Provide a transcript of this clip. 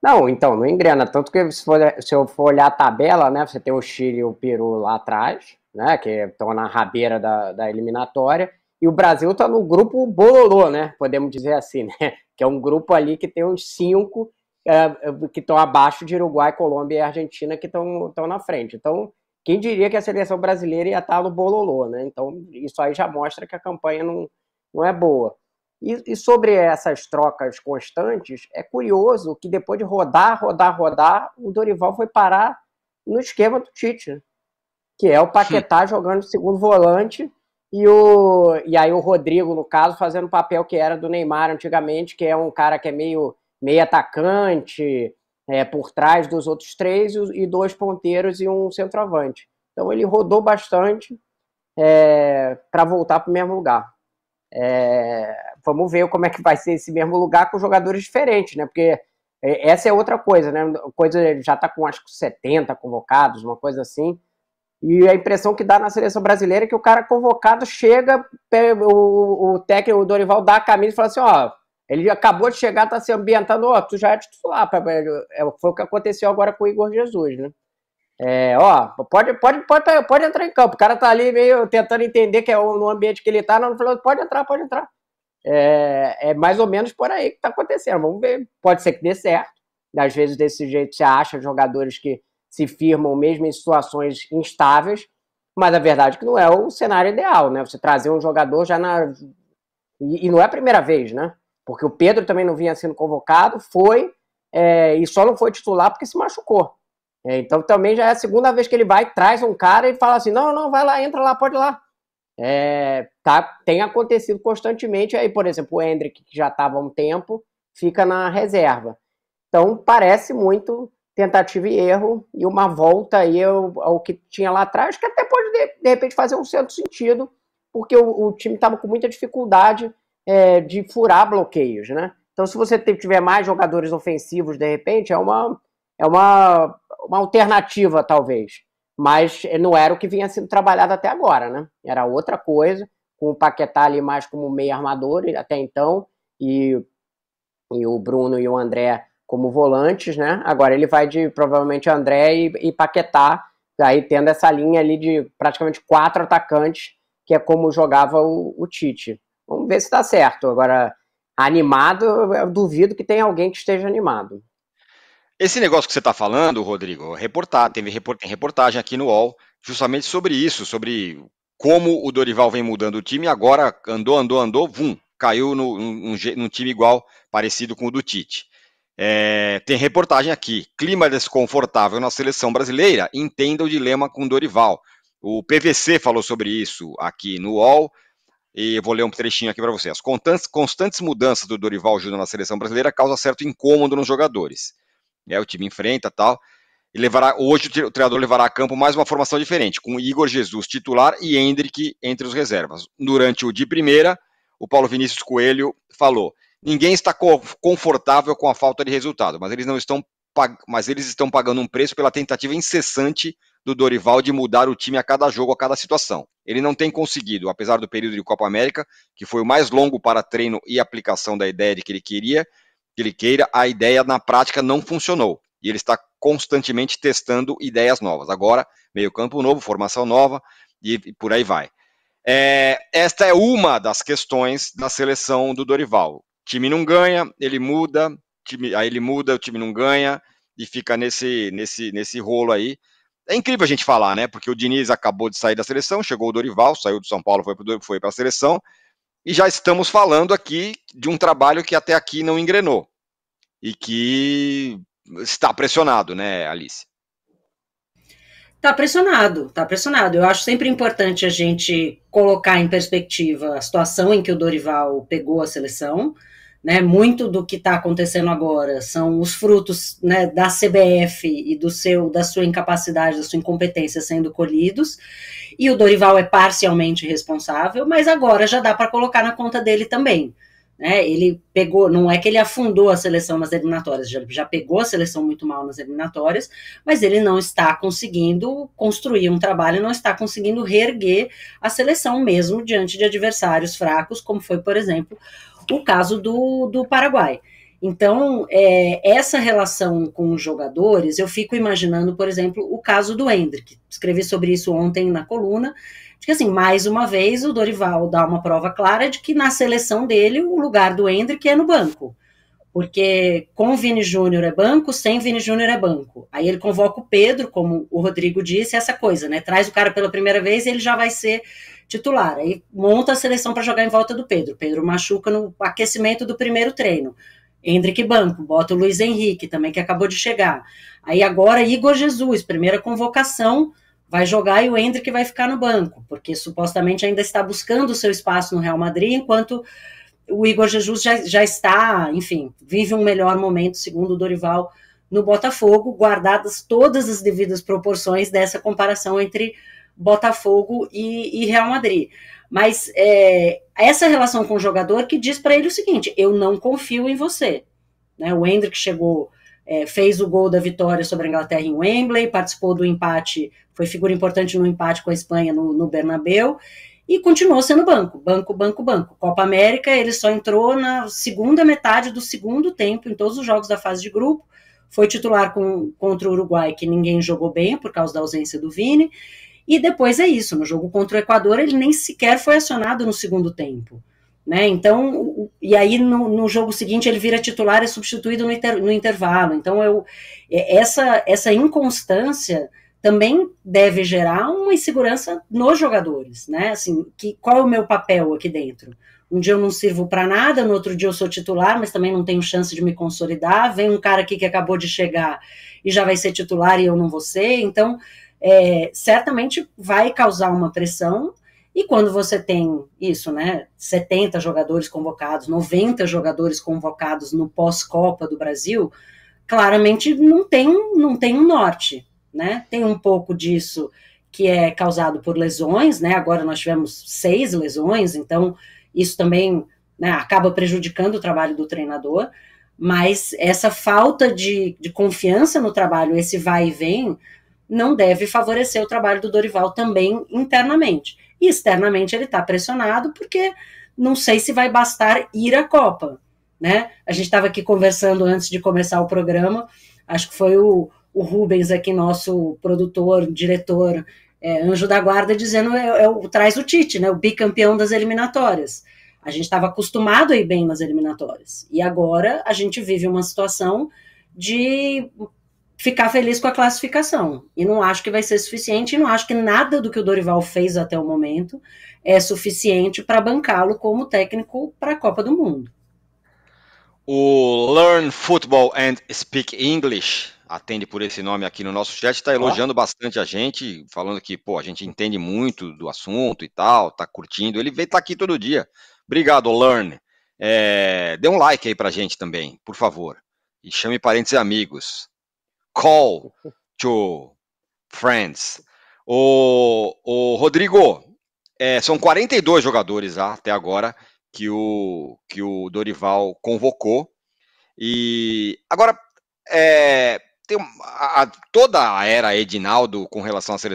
Não, então, não engrena. Tanto que se eu for olhar a tabela, né, você tem o Chile e o Peru lá atrás, né, que estão na rabeira da eliminatória, e o Brasil está no grupo bololô, né, podemos dizer assim, né, que é um grupo ali que tem uns 5 que estão abaixo de Uruguai, Colômbia e Argentina, que estão na frente. Então, quem diria que a seleção brasileira ia estar no bololô, né? Então, isso aí já mostra que a campanha não é boa. E sobre essas trocas constantes, é curioso que depois de rodar, o Dorival foi parar no esquema do Tite, que é o Paquetá jogando segundo volante e aí o Rodrigo, no caso, fazendo o papel que era do Neymar antigamente, que é um cara que é meio atacante, por trás dos outros 3 e 2 ponteiros e um centroavante. Então ele rodou bastante para voltar para o mesmo lugar. Vamos ver como é que vai ser esse mesmo lugar com jogadores diferentes, né? Porque essa é outra coisa, né? Coisa já está com acho que 70 convocados, uma coisa assim. E a impressão que dá na seleção brasileira é que o cara convocado chega, o técnico, o Dorival, dá a camisa e fala assim, ó, ele acabou de chegar, tá se ambientando, ó, tu já é titular. Foi o que aconteceu agora com o Igor Jesus, né? Pode entrar em campo. O cara tá ali meio tentando entender que é no ambiente que ele tá, não falou, pode entrar. É mais ou menos por aí que tá acontecendo. Vamos ver. Pode ser que dê certo. Às vezes, desse jeito, você acha jogadores que se firmam mesmo em situações instáveis, mas a verdade é que não é o cenário ideal, né? Você trazer um jogador já na... E não é a primeira vez, né? Porque o Pedro também não vinha sendo convocado, e só não foi titular porque se machucou. Então também já é a segunda vez que ele vai, traz um cara e fala assim, não, vai lá, entra lá, pode ir lá. Tem acontecido constantemente. Aí, por exemplo, o Endrick, que já estava há um tempo, fica na reserva. Então parece muito tentativa e erro e uma volta aí ao que tinha lá atrás, que até pode de repente fazer um certo sentido, porque o time estava com muita dificuldade de furar bloqueios, né? Então se você tiver mais jogadores ofensivos, de repente, é uma alternativa, talvez. Mas não era o que vinha sendo trabalhado até agora, né? Era outra coisa, com o Paquetá ali mais como meio armador até então, e o Bruno e o André como volantes, né? Agora ele vai de provavelmente André e Paquetá, aí tendo essa linha ali de praticamente 4 atacantes, que é como jogava o Tite. Vamos ver se dá certo. Agora, animado, eu duvido que tenha alguém que esteja animado. Esse negócio que você está falando, Rodrigo, tem reportagem aqui no UOL justamente sobre isso, sobre como o Dorival vem mudando o time, agora andou, caiu num time igual, parecido com o do Tite. Tem reportagem aqui, clima desconfortável na seleção brasileira, entenda o dilema com o Dorival. O PVC falou sobre isso aqui no UOL, e eu vou ler um trechinho aqui para você. As constantes mudanças do Dorival Júnior na seleção brasileira causam certo incômodo nos jogadores. O time enfrenta tal. Hoje o treinador levará a campo mais uma formação diferente, com Igor Jesus titular e Endrick entre os reservas. Durante o de primeira, o Paulo Vinícius Coelho falou: ninguém está confortável com a falta de resultado, mas eles estão pagando um preço pela tentativa incessante do Dorival de mudar o time a cada jogo, a cada situação. Ele não tem conseguido, apesar do período de Copa América, que foi o mais longo para treino e aplicação da ideia de que ele queira, a ideia na prática não funcionou. E ele está constantemente testando ideias novas. Agora, meio campo novo, formação nova, e por aí vai. Esta é uma das questões da seleção do Dorival. O time não ganha, ele muda, aí ele muda, o time não ganha, e fica nesse rolo aí. É incrível a gente falar, né? Porque o Diniz acabou de sair da seleção, chegou o Dorival, saiu do São Paulo, foi para a seleção, e já estamos falando aqui de um trabalho que até aqui não engrenou e que está pressionado, né, Alice? Tá pressionado, tá pressionado. Eu acho sempre importante a gente colocar em perspectiva a situação em que o Dorival pegou a seleção, né? Muito do que está acontecendo agora são os frutos, né, da CBF e da sua incapacidade, da sua incompetência sendo colhidos, e o Dorival é parcialmente responsável, mas agora já dá para colocar na conta dele também. Ele pegou, não é que ele afundou a seleção nas eliminatórias, já pegou a seleção muito mal nas eliminatórias, mas ele não está conseguindo construir um trabalho, não está conseguindo reerguer a seleção mesmo diante de adversários fracos, como foi, por exemplo, o caso do Paraguai. Então, essa relação com os jogadores, eu fico imaginando, por exemplo, o caso do Endrick. Escrevi sobre isso ontem na coluna, de que, assim, mais uma vez, o Dorival dá uma prova clara de que na seleção dele, o lugar do Endrick é no banco. Porque com o Vini Júnior é banco, sem Vini Júnior é banco. Aí ele convoca o Pedro, como o Rodrigo disse, essa coisa, né? Traz o cara pela primeira vez e ele já vai ser titular. Aí monta a seleção para jogar em volta do Pedro. Pedro machuca no aquecimento do primeiro treino. Endrick banco, bota o Luiz Henrique também, que acabou de chegar. Aí agora Igor Jesus, primeira convocação, vai jogar e o Endrick vai ficar no banco, porque supostamente ainda está buscando o seu espaço no Real Madrid, enquanto o Igor Jesus já está, enfim, vive um melhor momento, segundo o Dorival, no Botafogo, guardadas todas as devidas proporções dessa comparação entre Botafogo e Real Madrid. Mas essa relação com o jogador que diz para ele o seguinte: eu não confio em você. Né? O Endrick chegou, fez o gol da vitória sobre a Inglaterra em Wembley, participou do empate, foi figura importante no empate com a Espanha no Bernabéu, e continuou sendo banco. Copa América, ele só entrou na segunda metade do segundo tempo, em todos os jogos da fase de grupo, foi titular contra o Uruguai, que ninguém jogou bem por causa da ausência do Vini, e depois é isso, no jogo contra o Equador ele nem sequer foi acionado no segundo tempo, né? Então, e aí no jogo seguinte ele vira titular e substituído no intervalo. Então essa inconstância também deve gerar uma insegurança nos jogadores, né? Assim, qual é o meu papel aqui dentro? Um dia eu não sirvo para nada, no outro dia eu sou titular, mas também não tenho chance de me consolidar. Vem um cara aqui que acabou de chegar e já vai ser titular e eu não vou ser. Então, certamente vai causar uma pressão, e quando você tem isso, né, 70 jogadores convocados, 90 jogadores convocados no pós-Copa do Brasil, claramente não tem um norte, né? Tem um pouco disso que é causado por lesões, né? Agora nós tivemos 6 lesões, então isso também, né, acaba prejudicando o trabalho do treinador, mas essa falta de confiança no trabalho, esse vai e vem, não deve favorecer o trabalho do Dorival também internamente. E externamente ele está pressionado porque não sei se vai bastar ir à Copa, né? A gente estava aqui conversando antes de começar o programa, acho que foi o Rubens aqui, nosso produtor, diretor, anjo da guarda, dizendo traz o Tite, né? O bicampeão das eliminatórias. A gente estava acostumado a ir bem nas eliminatórias. E agora a gente vive uma situação de ficar feliz com a classificação. E não acho que vai ser suficiente, e não acho que nada do que o Dorival fez até o momento é suficiente para bancá-lo como técnico para a Copa do Mundo. O Learn Football and Speak English, atende por esse nome aqui no nosso chat, está elogiando bastante a gente, falando que, pô, a gente entende muito do assunto e tal, tá curtindo. Ele tá aqui todo dia. Obrigado, Learn. Dê um like aí pra gente também, por favor. E chame parentes e amigos. Call to friends. O Rodrigo, são 42 jogadores até agora que o Dorival convocou. E agora, tem toda a era Edinaldo com relação à seleção